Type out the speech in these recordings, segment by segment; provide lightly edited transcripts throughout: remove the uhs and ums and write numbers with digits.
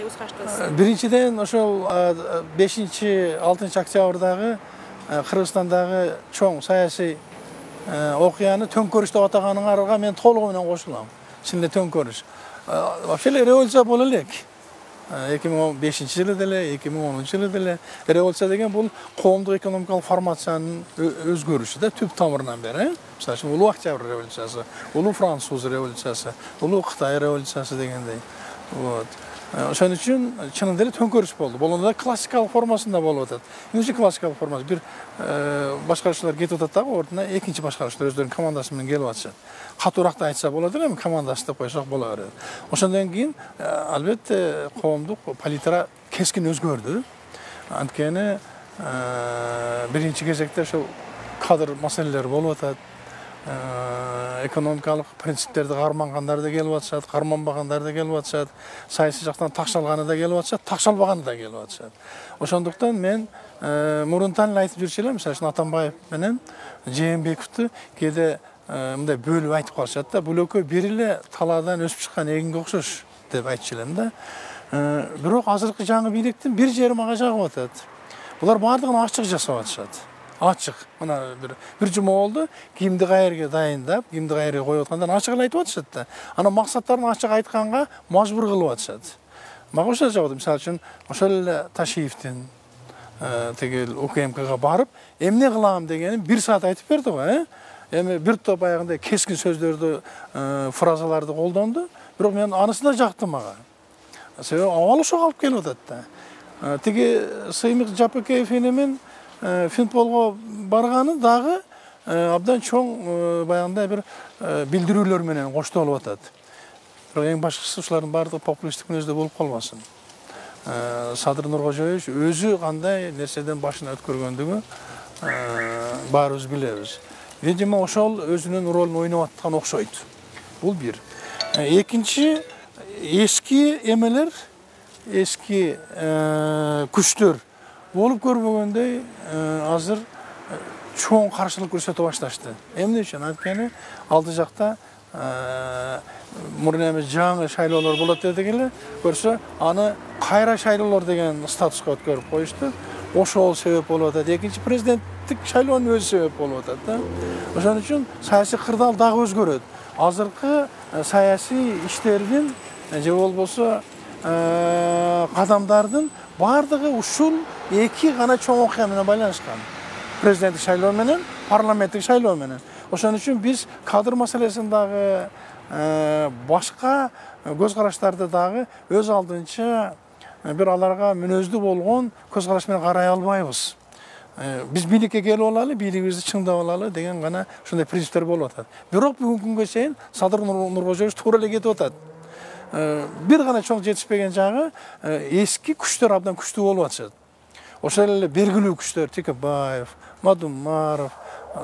көз караштасыз? Биринчиден ошол 5-6 октябрдагы Кыргызстандагы чоң саясий окуяны төңкөрүш деп атаганыңарга мен толугу менен кошулам. Чынында төңкөрүш. Вообще революция боло элек. 2005-жылы деле, 2010-жылы деле революция деген бул коомдук экономикалык формациянын өзгөрүшү да түп тамырынан бери. Мисалы үчүн улуу Октябрь революциясы, улуу Француз революциясы, улуу Кытай революциясы дегендей. Вот. Ошон үчүн чынында эле төңкөрүш болду. Болгондо классикалык формасында болуп атат. Эмне классикалык формасы? Бир башкаруучулар кетип атат дагы, ордуна экинчи башкаруучулар өздөрүнүн командасы менен келип атышат. Катуураак айтса болот эле, командасы деп койсок боло берет. Ошондон кийин албетте коомдук политика кескин өзгөрдү. Анткени биринчи кезекте ошол кадр маселелери болуп атат. Экономикалык принциптерди кармангандар да келип атышат, карманбагандар да келип атышат, саясий жактан такшалганы да келип атышат, такшалбаганы да келип атышат. Ошондуктан мен мурунтан эле айтып жүрчү элем, мисалы үчүн Атамбаев менен Жээнбековду кээде мындай бөлүп айтып калышат да, бул экөө бир эле талаадан өсүп чыккан эгинге окшош деп айтчу элем да. Бирок азыркы жаңы бийликтин бир жери мага жагып атат. Булар баардыгын ачык жасап атышат. Ачык. Мына бир жума болду, кимди каерге дайындап, кимди каерге коюп аткандан ачык эле айтып атышат да. Анан максаттарын ачык айтканга мажбур кылып атышат. Мага ошо жагат. Мисалы үчүн ошол эле Ташиевдин тегил УКМКга барып, эмне кылам дегенин 1 саат айтып берди го, Эми бир топ аягында кескин сөздөрдү, фразаларды колдонду, бирок мен анысы да жакты мага. Себеби абал ошого алып келип атат да. Тиги Сыймык Жапыкеев менен Финполго барганы дагы абдан чоң баягындай бир билдирүүлөр менен коштолуп атат. Бирок эң башкысы ушулардын баардыгы популисттик мүнөздө болуп калбасын. Садыр Нуркожоевич өзү кандай нерседен башын өткөргөндүгү баарыбыз билебиз. Видимо, ошол өзүнүн ролун ойноп аткан окшойт. Бул бир. Экинчи, эски эмелер, эски күчтөр болуп көрбөгөндөй азыр чоң каршылык көрсөтө башташты. Эмне үчүн? Анткени алды жакта мурун эми жаңы шайлоолор болот дедик эле, көрсө аны кайра шайлоолор деген статуска өткөрүп коюшту. Ошол себеп болуп атат. Экинчи президенттик шайлоонун өзү себеп болуп атат да. Ошон үчүн саясий кырдаал дагы өзгөрөт. Азыркы саясий иштердин же болбосо кадамдардын баардыгы ушул эки гана чоң окуя менен байланышкан. Президенттик шайлоо менен, парламенттик шайлоо менен. Ошон үчүн биз кадр маселесин дагы башка көз караштарды дагы өз алдынча бир аларга мүнөздүү болгон көз караш менен карай албайбыз. Биз бийликке келип алалы, бийлигибизди чыңдап алалы деген гана ушундай принциптер болуп атат. Бирок бүгүнкү күнгө чейин Садыр Нуркожоевич туура эле кетип атат. Бир гана чоң жетишпеген жагы эски күчтөр абдан күчтүү болуп атышат. Ошол эле белгилүү күчтөр Текебаев, Мадумаров,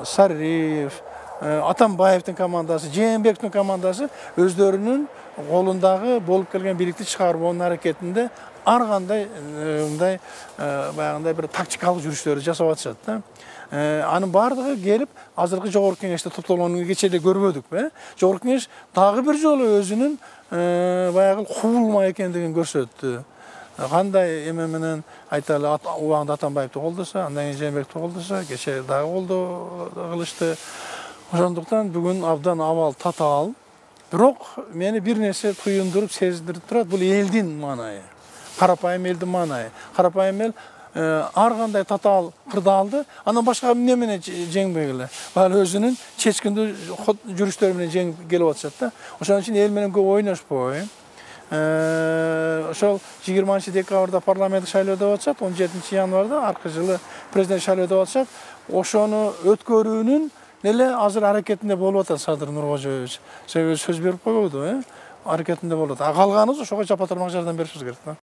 Сариев, Атамбаевдин командасы, Жээнбековдун командасы өздөрүнүн колундагы болуп келген бийликти чыгарбоонун аракетинде ар кандай мындай баягындай бир тактикалык жүрүштөрдү жасап атышат да. Анын баардыгы келип азыркы жогорку кеңеште топтолгонун кечээ эле көрбөдүкпү? Жогорку кеңеш дагы бир жолу өзүнүн баягы кубулма экендигин көрсөттү. Кандай эме менен айталы убагында Атамбаевди колдосо, андан кийин Жээнбековди колдосо, кечээ дагы колдоо кылышты. Ошондуктан бүгүн абдан абал татаал. Бирок мени бир нерсе туюндуруп, сездирип турат, бул элдин маанайы. Карапайым элдин маанайы. Карапайым эл ар кандай татаал кырдаалды андан башка эмне менен жеңбек эле. Баары өзүнүн чечкиндүү жүрүштөрү менен жеңип келип атышат да. Ошон үчүн эл менен көп ойношпой. Ошол 20-декабрда парламенттик шайлоо деп атышат, 17-январда аркы жылы президент шайлоо деп атышат. Ошону өткөрүүнүн эле азыр аракетинде болуп атат Садыр Нуркожоевич. Себеби сөз берип койбоду, аракетинде болот. Калганыбыз ошого жапа тармак жардам беришибиз керек да.